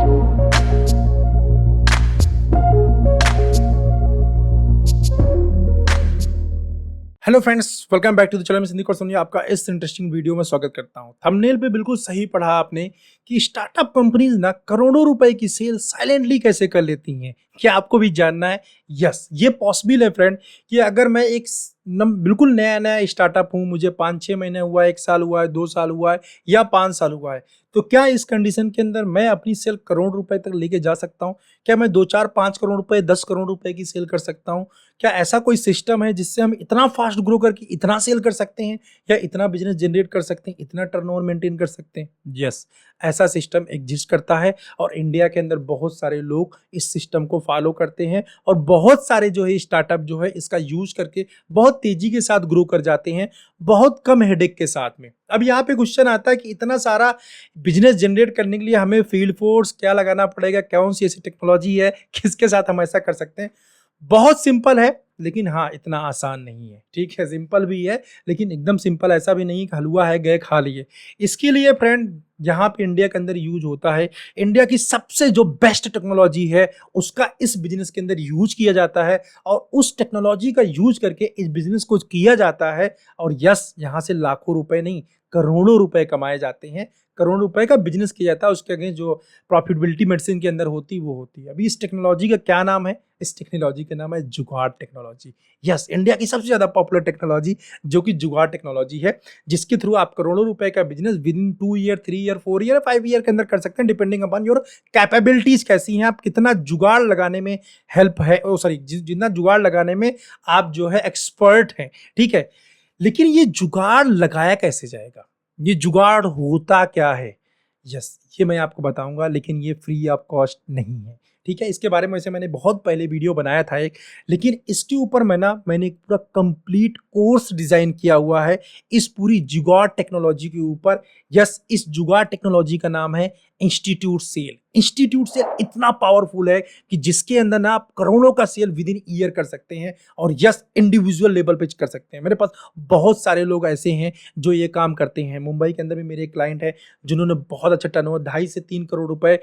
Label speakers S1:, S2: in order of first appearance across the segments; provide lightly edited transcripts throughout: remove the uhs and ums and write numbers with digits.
S1: Hello friends, welcome back to the channel में Sindhi course. आपका इस इंटरेस्टिंग वीडियो में स्वागत करता हूं। थंबनेल पे बिल्कुल सही पढ़ा आपने कि स्टार्टअप कंपनीज ना करोड़ों रुपए की सेल साइलेंटली कैसे कर लेती हैं। क्या आपको भी जानना है? यस, ये पॉसिबल है फ्रेंड कि अगर मैं एक बिल्कुल नया नया स्टार्टअप हूं, मुझे 5-6 महीने हुआ है, 1 साल हुआ है, 2 साल हुआ है या 5 साल हुआ है, तो क्या इस कंडीशन के अंदर मैं अपनी सेल करोड़ रुपए तक लेके जा सकता हूं? क्या मैं 2-4-5 करोड़ रुपए, 10 करोड़ रुपए की सेल कर सकता हूं? क्या ऐसा कोई सिस्टम है जिससे हम इतना फास्ट ग्रो करके इतना सेल कर सकते हैं या इतना बिजनेस जनरेट कर सकते हैं, इतना टर्नओवर मेंटेन कर सकते हैं? यस, ऐसा सिस्टम एग्जिस्ट करता है और इंडिया के अंदर बहुत सारे लोग इस सिस्टम को फॉलो करते हैं और बहुत सारे जो है स्टार्टअप जो है इसका यूज करके बहुत तेजी के साथ ग्रो कर जाते हैं, बहुत कम हेडेक के साथ में। अब यहाँ पे क्वेश्चन आता है कि इतना सारा बिजनेस जनरेट करने के लिए हमें फील्ड फोर्स क्या लगाना पड़ेगा, कौन सी ऐसी टेक्नोलॉजी है, किसके साथ हम ऐसा कर सकते हैं? बहुत सिंपल है, लेकिन हाँ इतना आसान नहीं है। ठीक है, सिंपल भी है लेकिन एकदम सिंपल ऐसा भी नहीं कि हलवा है गए खा लिए। इसके लिए फ्रेंड यहाँ पे इंडिया के अंदर यूज होता है, इंडिया की सबसे जो बेस्ट टेक्नोलॉजी है उसका इस बिजनेस के अंदर यूज किया जाता है और उस टेक्नोलॉजी का यूज करके इस बिजनेस को किया जाता है। और यस, यहाँ से लाखों रुपए नहीं करोड़ों रुपए कमाए जाते हैं, करोड़ों रुपए का बिजनेस किया जाता है। उसके आगे जो प्रॉफिटेबिलिटी मेडिसिन के अंदर होती है वो होती है। अभी इस टेक्नोलॉजी का क्या नाम है? इस टेक्नोलॉजी का नाम है जुगाड़ टेक्नोलॉजी। यस, इंडिया की सबसे ज्यादा पॉपुलर टेक्नोलॉजी जो कि जुगाड़ टेक्नोलॉजी है, जिसके थ्रू आप करोड़ों रुपए का business with in 2 year, 3 year, 4 year, 5 year के अंदर कर सकते हैं, डिपेंडिंग अपॉन योर कैपेबिलिटीज कैसी हैं, आप कितना जुगाड़ लगाने में हेल्प है, जितना जुगाड़ लगाने में आप जो है एक्सपर्ट हैं। ठीक है, लेकिन ये जुगाड़ लगाया कैसे जाएगा, ये जुगाड़ होता क्या है? यस, ये मैं आपको बताऊंगा, लेकिन ये फ्री ऑफ कॉस्ट नहीं है। ठीक है, इसके बारे में वैसे मैंने बहुत पहले वीडियो बनाया था एक, लेकिन इसके ऊपर मैंने एक पूरा कंप्लीट कोर्स डिजाइन किया हुआ है इस पूरी जुगाड़ टेक्नोलॉजी के ऊपर। यस, इस जुगाड़ टेक्नोलॉजी का नाम है इंस्टीट्यूट सेल। इंस्टीट्यूट सेल इतना पावरफुल है कि जिसके अंदर ना आप करोड़ों का सेल विद इन ईयर कर सकते हैं और यस इंडिविजुअल लेवल पे कर सकते हैं। मेरे पास बहुत सारे लोग ऐसे हैं जो ये काम करते हैं। मुंबई के अंदर भी मेरे एक क्लाइंट है जिन्होंने बहुत अच्छा टर्नओवर 2.5 से 3 करोड़ रुपए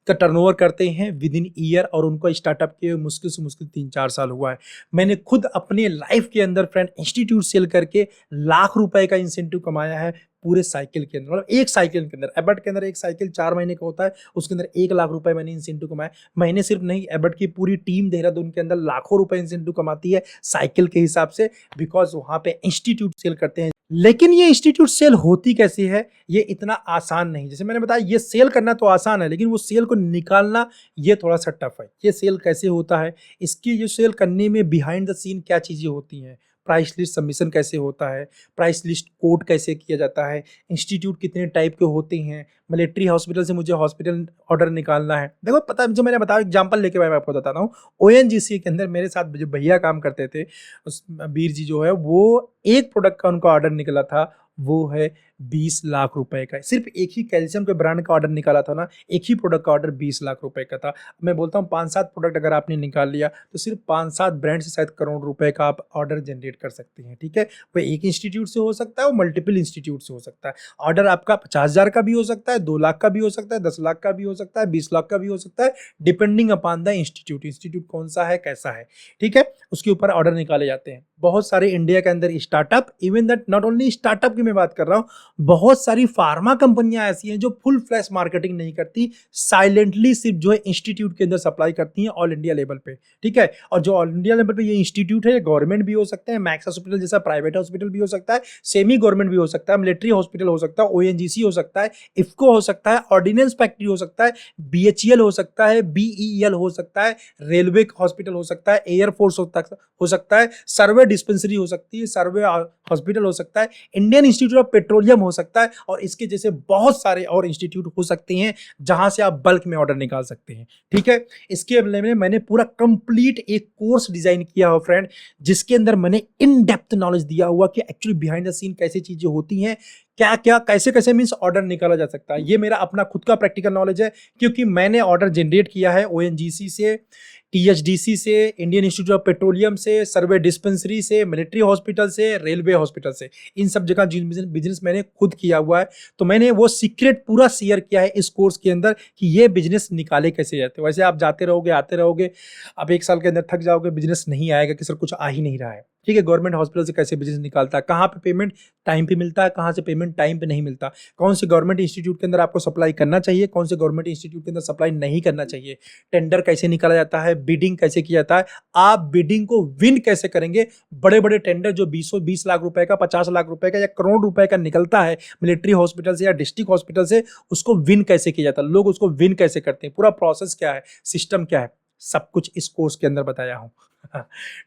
S1: का टर्नओवर करते हैं विद इन ईयर, और उनको स्टार्टअप के मुश्किल से मुश्किल 3-4 साल हुआ है। मैंने खुद अपने लाइफ के अंदर फ्रेंड इंस्टीट्यूट सेल करके लाख रुपए का इंसेंटिव कमाया है पूरे साइकिल के अंदर। मतलब एक साइकिल के अंदर, एबट के अंदर एक साइकिल 4 महीने का होता है, उसके अंदर 1 लाख रुपए मैंने इंसेंटिव कमाया। मैंने सिर्फ नहीं, एबट की पूरी टीम देहरादून के अंदर लाखों रुपए इंसेंटिव कमाती है साइकिल के हिसाब से, बिकॉज वहां पे इंस्टीट्यूट सेल करते हैं। लेकिन ये इंस्टीट्यूट सेल होती कैसी है, ये इतना आसान नहीं। जैसे मैंने बताया, ये सेल करना तो आसान है, लेकिन वो सेल को निकालना ये थोड़ा सा टफ है। ये सेल कैसे होता है, इसकी जो सेल करने में बिहाइंड द सीन क्या चीजें होती हैं, प्राइस लिस्ट सबमिशन कैसे होता है, प्राइस लिस्ट कोड कैसे किया जाता है, इंस्टीट्यूट कितने टाइप के होते हैं, मिलिट्री हॉस्पिटल से मुझे हॉस्पिटल ऑर्डर निकालना है। देखो पता है, जो मैंने बताया एग्जांपल लेके मैं आपको बताता हूँ। ओएनजीसी के अंदर मेरे साथ जो भैया काम करते थे, उस वीर जी जो है, वो एक प्रोडक्ट का उनका ऑर्डर निकला था, वो है 20 लाख रुपए का। सिर्फ एक ही कैल्शियम के ब्रांड का ऑर्डर निकाला था ना, एक ही प्रोडक्ट का ऑर्डर 20 लाख रुपए का था। मैं बोलता हूँ 5-7 प्रोडक्ट अगर आपने निकाल लिया तो सिर्फ 5-7 ब्रांड से शायद करोड़ रुपए का आप ऑर्डर जनरेट कर सकते हैं। ठीक है, वो एक इंस्टीट्यूट से हो सकता है, वो मल्टीपल इंस्टीट्यूट से हो सकता है। ऑर्डर आपका 50,000 का भी हो सकता है, 2 लाख का भी हो सकता है, 10 लाख का भी हो सकता है, 20 लाख का भी हो सकता है, depending upon the institute. Institute कौन सा है, कैसा है, ठीक है, उसके ऊपर ऑर्डर निकाले जाते हैं। बहुत सारे इंडिया के अंदर startup, even that not only startup की मैं बात कर रहा हूँ, बहुत सारी फार्मा कंपनियां ऐसी हैं जो फुल फ्लैश मार्केटिंग नहीं करती, साइलेंटली सिर्फ जो है इंस्टीट्यूट के अंदर सप्लाई करती हैं ऑल इंडिया लेवल पे। ठीक है, और जो ऑल इंडिया लेवल पे ये इंस्टीट्यूट है, गवर्नमेंट भी हो सकते हैं, मैक्स हॉस्पिटल जैसा प्राइवेट हॉस्पिटल भी हो सकता है, सेमी गवर्नमेंट भी हो सकता है, मिलिट्री हॉस्पिटल हो सकता है, ओएनजीसी हो सकता है, इफको हो सकता है, ऑर्डिनेंस फैक्ट्री हो सकता है, बीएचईएल हो सकता है, बीईएल हो सकता है, रेलवे हॉस्पिटल हो सकता है, एयरफोर्स हो सकता है, सर्वे डिस्पेंसरी हो सकती है, सर्वे हॉस्पिटल हो सकता है, इंडियन इंस्टीट्यूट ऑफ पेट्रोलियम हो सकता है, और इसके जैसे बहुत सारे और इंस्टीट्यूट हो सकते हैं जहां से आप बल्क में ऑर्डर निकाल सकते हैं। ठीक है, इसके बारे में मैंने पूरा कंप्लीट एक कोर्स डिजाइन किया हो फ्रेंड, जिसके अंदर मैंने इन डेप्थ नॉलेज दिया हुआ कि एक्चुअली बिहाइंड द सीन कैसे चीजें होती हैं, क्या क्या कैसे कैसे मीन्स ऑर्डर निकाला जा सकता है। ये मेरा अपना खुद का प्रैक्टिकल नॉलेज है, क्योंकि मैंने ऑर्डर जनरेट किया है ओएनजीसी से, टीएचडीसी से, इंडियन इंस्टीट्यूट ऑफ पेट्रोलियम से, सर्वे डिस्पेंसरी से, मिलिट्री हॉस्पिटल से, रेलवे हॉस्पिटल से। इन सब जगह बिजनेस मैंने खुद किया हुआ है, तो मैंने वो सीक्रेट पूरा शेयर किया है इस कोर्स के अंदर कि ये बिजनेस निकाले कैसे जाते। वैसे आप जाते रहोगे आते रहोगे, आप एक साल के अंदर थक जाओगे, बिजनेस नहीं आएगा कि सर कुछ आ ही नहीं रहा है। ठीक है, गवर्नमेंट हॉस्पिटल से कैसे बिजनेस निकालता है, कहाँ पे पेमेंट टाइम पे मिलता है, कहाँ से पेमेंट टाइम पे नहीं मिलता, कौन से गवर्नमेंट इंस्टीट्यूट के अंदर आपको सप्लाई करना चाहिए, कौन से गवर्नमेंट इंस्टीट्यूट के अंदर सप्लाई नहीं करना चाहिए, टेंडर कैसे निकाला जाता है, बिडिंग कैसे किया जाता है, आप बिडिंग को विन कैसे करेंगे। बड़े बड़े टेंडर जो 20 लाख रुपए का, 50 लाख रुपए का या करोड़ रुपए का निकलता है मिलिट्री हॉस्पिटल से या डिस्ट्रिक्ट हॉस्पिटल से, उसको विन कैसे किया जाता है, लोग उसको विन कैसे करते हैं, पूरा प्रोसेस क्या है, सिस्टम क्या है, सब कुछ इस कोर्स के अंदर बताया हूं।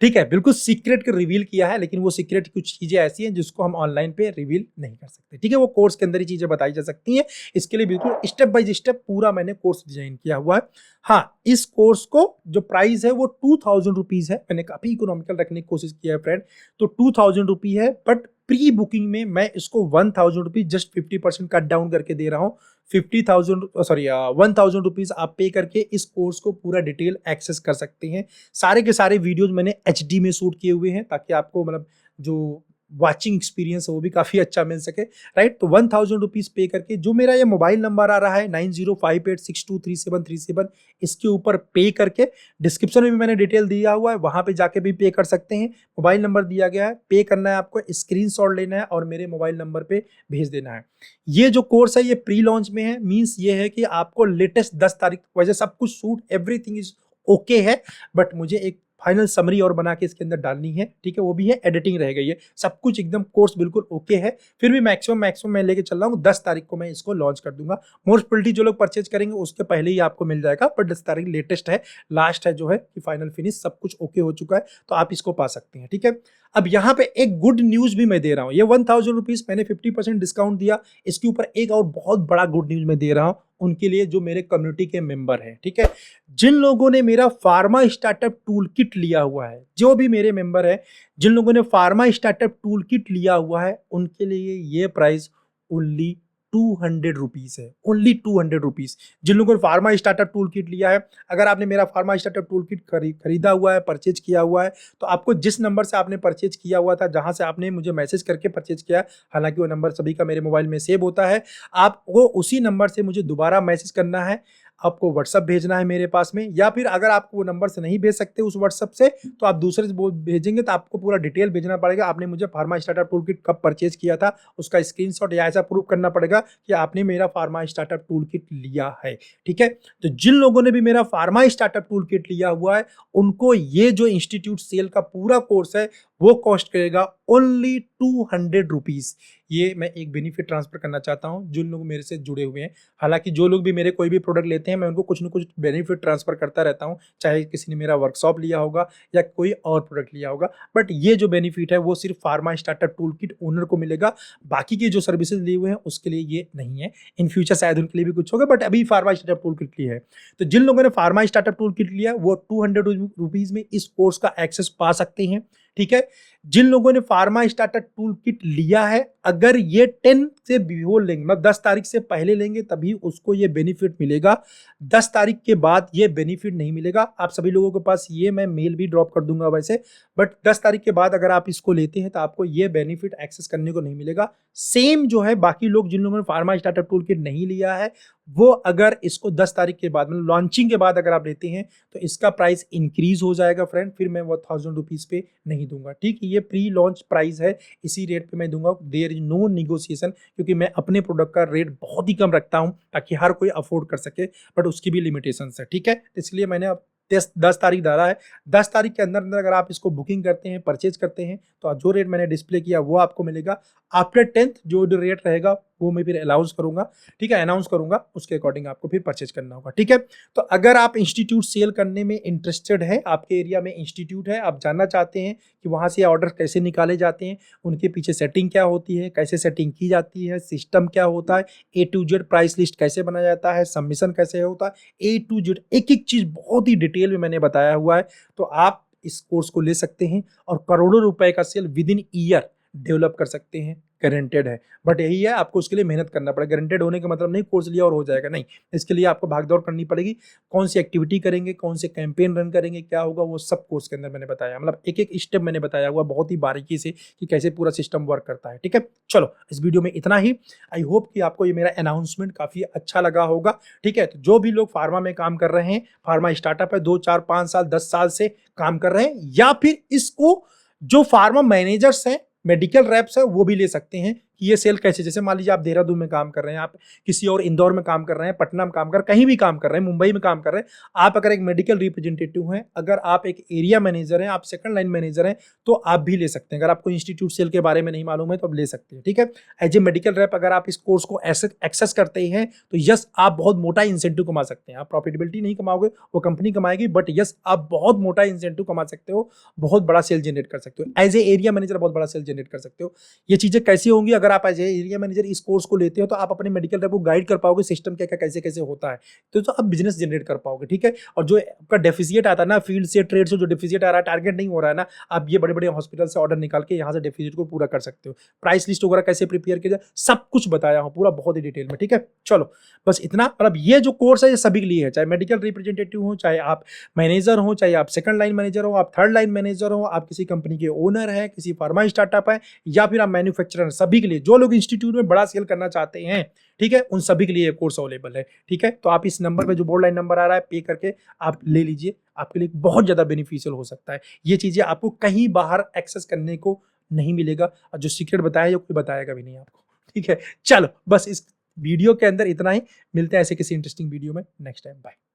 S1: ठीक है, बिल्कुल सीक्रेट के रिवील किया है, लेकिन वो सीक्रेट कुछ चीजें ऐसी हैं जिसको हम ऑनलाइन पे रिवील नहीं कर सकते। ठीक है, वो कोर्स के अंदर ही चीजें बताई जा सकती हैं। इसके लिए बिल्कुल स्टेप बाय स्टेप पूरा मैंने कोर्स डिजाइन किया हुआ है। हाँ, इस कोर्स को जो प्राइस है वो 2000 रुपीज है। मैंने काफी इकोनॉमिकल रखने की कोशिश किया है फ्रेंड, तो 2000 रुपी है, बट प्री बुकिंग में मैं इसको 1000 रुपीज जस्ट 50% कट डाउन करके दे रहा हूँ। 1000 रुपीज आप पे करके इस कोर्स को पूरा डिटेल एक्सेस कर सकते हैं। सारे के सारे वीडियोज मैंने HD में शूट किए हुए हैं, ताकि आपको मतलब जो वाचिंग एक्सपीरियंस है वो भी काफी अच्छा मिल सके, राइट। तो 1000 रुपीज पे करके, जो मेरा ये मोबाइल नंबर आ रहा है 9058623737, इसके ऊपर पे करके, डिस्क्रिप्शन में भी मैंने डिटेल दिया हुआ है, वहां पे जाके भी पे कर सकते हैं। मोबाइल नंबर दिया गया है, पे करना है आपको, स्क्रीनशॉट लेना है और मेरे मोबाइल नंबर पे भेज देना है। ये जो कोर्स है ये प्री लॉन्च में है, मींस ये है कि आपको लेटेस्ट 10 तारीख, वैसे सब कुछ शूट एवरीथिंग इज ओके है, बट मुझे एक फाइनल समरी और बना के इसके अंदर डालनी है। ठीक है, वो भी है, एडिटिंग रह गई है, सब कुछ एकदम कोर्स बिल्कुल ओके है। फिर भी मैक्सिमम मैं लेके चल रहा हूँ 10 तारीख को मैं इसको लॉन्च कर दूंगा। मोस्ट प्रोबेबली जो लोग परचेज करेंगे उसके पहले ही आपको मिल जाएगा, पर 10 तारीख लेटेस्ट है, लास्ट है जो है कि फाइनल फिनिश सब कुछ ओके हो चुका है, तो आप इसको पा सकते हैं। ठीक है, अब यहाँ पे एक गुड न्यूज भी मैं दे रहा हूँ। ये 1000 रुपीज मैंने 50% डिस्काउंट दिया, इसके ऊपर एक और बहुत बड़ा गुड न्यूज मैं दे रहा हूँ उनके लिए जो मेरे कम्युनिटी के मेंबर हैं। ठीक है, जिन लोगों ने मेरा फार्मा स्टार्टअप टूल किट लिया हुआ है, जो भी मेरे मेंबर है, जिन लोगों ने फार्मा स्टार्टअप टूल किट लिया हुआ है, उनके लिए ये प्राइस ओनली 200 रुपीज है, ओनली 200 रुपीज। जिन लोगों ने फार्मा स्टार्टअप टूल किट लिया है, अगर आपने मेरा फार्मा स्टार्टअप टूल किट खरीदा हुआ है, परचेज किया हुआ है, तो आपको जिस नंबर से आपने परचेज किया हुआ था, जहां से आपने मुझे मैसेज करके परचेज किया, हालांकि वो नंबर सभी का मेरे मोबाइल में सेव होता है, आपको उसी नंबर से मुझे दोबारा मैसेज करना है, आपको व्हाट्सअप भेजना है मेरे पास में, या फिर अगर आप वो नंबर से नहीं भेज सकते उस व्हाट्सअप से, तो आप दूसरे से भेजेंगे, तो आपको पूरा डिटेल भेजना पड़ेगा। आपने मुझे फार्मा स्टार्टअप टूल किट कब परचेज किया था, उसका स्क्रीनशॉट या ऐसा प्रूफ करना पड़ेगा कि आपने मेरा फार्मा स्टार्टअप टूल किट लिया है। ठीक है, तो जिन लोगों ने भी मेरा फार्मा स्टार्टअप टूल किट लिया हुआ है, उनको ये जो इंस्टीट्यूट सेल का पूरा कोर्स है वो कॉस्ट करेगा ओनली 200 रुपीज। ये मैं एक बेनिफिट ट्रांसफर करना चाहता हूं जिन लोग मेरे से जुड़े हुए हैं। हालांकि जो लोग भी मेरे कोई भी प्रोडक्ट लेते हैं, मैं उनको कुछ ना कुछ बेनिफिट ट्रांसफर करता रहता हूं, चाहे किसी ने मेरा वर्कशॉप लिया होगा या कोई और प्रोडक्ट लिया होगा, बट ये जो बेनिफिट है वो सिर्फ pharma startup tool kit owner को मिलेगा। बाकी की जो सर्विसेज लिए हुए हैं उसके लिए ये नहीं है, इन फ्यूचर शायद उनके लिए भी कुछ होगा, बट अभी फार्मा स्टार्टअप टूल किट लिया है। तो जिन लोगों ने फार्मा स्टार्टअप टूल किट लिया वो 200 रुपीज में इस कोर्स का एक्सेस पा सकते हैं। ठीक है, जिन लोगों ने फार्मा स्टार्टअप टूल किट लिया है, अगर ये 10 से बिफोर लेंगे, मतलब 10 तारीख से पहले लेंगे, तभी उसको ये बेनिफिट मिलेगा। 10 तारीख के बाद ये बेनिफिट नहीं मिलेगा। आप सभी लोगों के पास ये मैं मेल भी ड्रॉप कर दूंगा वैसे, बट 10 तारीख के बाद अगर आप इसको लेते हैं तो आपको ये बेनिफिट एक्सेस करने को नहीं मिलेगा। सेम जो है बाकी लोग जिन लोगों ने फार्मा स्टार्टअप टूल किट नहीं लिया है, वो अगर इसको 10 तारीख के बाद, मतलब लॉन्चिंग के बाद अगर आप लेते हैं, तो इसका प्राइस इंक्रीज हो जाएगा फ्रेंड, फिर मैं वो 1000 रुपीज पे नहीं दूंगा। ठीक है, ये प्री लॉन्च प्राइस है, इसी रेट पे मैं दूंगा, देयर इज नो निगोशिएशन, क्योंकि मैं अपने प्रोडक्ट का रेट बहुत ही कम रखता हूं ताकि हर कोई अफोर्ड कर सके, बट उसकी भी लिमिटेशन है। ठीक है, इसलिए मैंने अब 10 तारीख डाला है। 10 तारीख के अंदर अंदर अगर आप इसको बुकिंग करते हैं, परचेज करते हैं, तो जो रेट मैंने डिस्प्ले किया वो आपको मिलेगा। आफ्टर 10th जो रेट रहेगा वो मैं फिर अनाउंस करूंगा। ठीक है, अनाउंस करूंगा, उसके अकॉर्डिंग आपको फिर परचेज करना होगा। ठीक है, तो अगर आप इंस्टीट्यूट सेल करने में इंटरेस्टेड है, आपके एरिया में इंस्टीट्यूट है, आप जानना चाहते हैं कि वहां से ऑर्डर कैसे निकाले जाते हैं, उनके पीछे सेटिंग क्या होती है, कैसे सेटिंग की जाती है, सिस्टम क्या होता है, A to Z price list कैसे बनाया जाता है, सबमिशन कैसे होता है, A to Z एक एक चीज बहुत ही डिटेल में मैंने बताया हुआ है, तो आप इस कोर्स को ले सकते हैं और करोड़ों रुपए का sale within year develop कर सकते हैं। गारंटेड है। बट यही है, आपको उसके लिए मेहनत करना पड़ेगा। गारंटेड होने का मतलब नहीं कोर्स लिया और हो जाएगा, नहीं। इसके लिए आपको भागदौड़ करनी पड़ेगी। कौन सी एक्टिविटी करेंगे, कौन से कैंपेन रन करेंगे, क्या होगा, वो सब कोर्स के अंदर मैंने बताया। मतलब एक एक स्टेप मैंने बताया हुआ बहुत ही बारीकी से कि कैसे पूरा सिस्टम वर्क करता है। ठीक है, चलो इस वीडियो में इतना ही। आई होप कि आपको ये मेरा अनाउंसमेंट काफी अच्छा लगा होगा। ठीक है, तो जो भी लोग फार्मा में काम कर रहे हैं, फार्मा स्टार्टअप है, 2 4 5 साल 10 साल से काम कर रहे हैं, या फिर इसको जो फार्मा मैनेजर्स हैं, मेडिकल रैप्स है, वो भी ले सकते हैं कि ये सेल कैसे। जैसे मान लीजिए आप देहरादून में काम कर रहे हैं, आप किसी और इंदौर में काम कर रहे हैं, पटना में काम कर, कहीं भी काम कर रहे हैं, मुंबई में काम कर रहे हैं, आप अगर एक मेडिकल रिप्रेजेंटेटिव हैं, अगर आप एक एरिया मैनेजर हैं, आप सेकंड लाइन मैनेजर हैं, तो आप भी ले सकते हैं। अगर आपको इंस्टीट्यूट सेल के बारे में नहीं मालूम है तो आप ले सकते हैं। ठीक है, एज ए मेडिकल रैप अगर आप इस कोर्स को एक्सेस करते हैं तो यस, आप बहुत मोटा इंसेंटिव कमा सकते हैं। आप प्रॉफिटेबिलिटी नहीं कमाओगे, वो कंपनी कमाएगी, बट यस, आप बहुत मोटा इंसेंटिव कमा सकते हो, बहुत बड़ा सेल जनरेट कर सकते हो। एज ए एरिया मैनेजर बहुत बड़ा सेल जनरेट कर सकते हो। ये चीजें कैसी होंगी, अगर आप एज ए एरिया मैनेजर इस कोर्स को लेते हो तो आप अपने मेडिकल रैप को गाइड कर पाओगे, सिस्टम क्या क्या कैसे कैसे होता है, तो आप बिजनेस जनरेट कर पाओगे। ठीक है, और जो आपका डेफिसिएट आता है ना, फील्ड से ट्रेड से जो डेफिसिएट आ रहा है, टारगेट नहीं हो रहा है ना, आप ये बड़े बड़े हॉस्पिटल से ऑर्डर निकाल के यहाँ से डेफिसिएट को पूरा कर सकते हो। प्राइस लिस्ट वगैरह कैसे प्रिपेयर किया जाए, सब कुछ बताया हूँ पूरा, बहुत ही डिटेल में। ठीक है, चलो बस इतना। मतलब ये जो कोर्स है ये सभी के लिए है, चाहे मेडिकल रिप्रेजेंटेटिव हो, चाहे आप मैनेजर हो, चाहे आप सेकंड लाइन मैनेजर हो, आप थर्ड लाइन मैनेजर हो, आप किसी कंपनी के ओनर है, किसी फार्मा स्टार्टअप है, या फिर आप मैन्युफैक्चरर, सभी के लिए, जो लोग इंस्टीट्यूट में बड़ा सेल करना चाहते हैं, ठीक है, उन सभी के लिए कोर्स अवेलेबल है। ठीक है, तो आप इस नंबर पे जो बोर्ड लाइन नंबर आ रहा है, पे करके आप ले लीजिए, आपके लिए बहुत ज्यादा बेनिफिशियल हो सकता है। ये चीजें आपको कहीं बाहर एक्सेस करने को नहीं मिलेगा, और जो सीक्रेट बताया ये कोई बताएगा भी नहीं आपको। ठीक है, चलो बस इस वीडियो के अंदर इतना ही। मिलते हैं ऐसे किसी इंटरेस्टिंग वीडियो में नेक्स्ट टाइम। बाय।